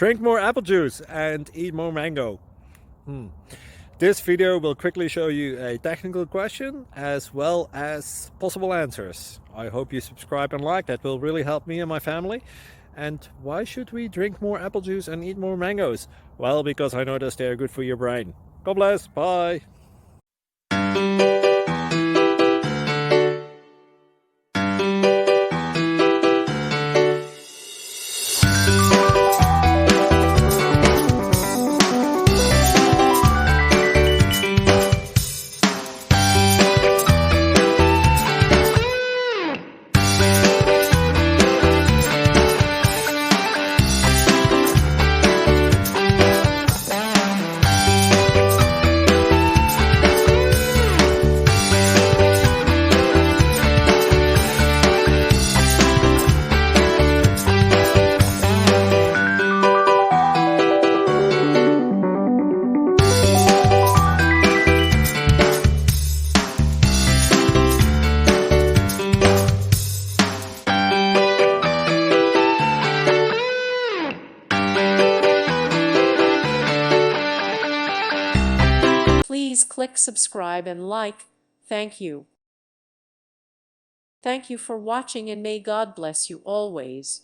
Drink more apple juice and eat more mango. This video will quickly show you a technical question as well as possible answers. I hope you subscribe and like, that will really help me and my family. And why should we drink more apple juice and eat more mangoes? Well, because I noticed they're good for your brain. God bless, bye! Please click subscribe and like. Thank you. Thank you for watching, and may God bless you always.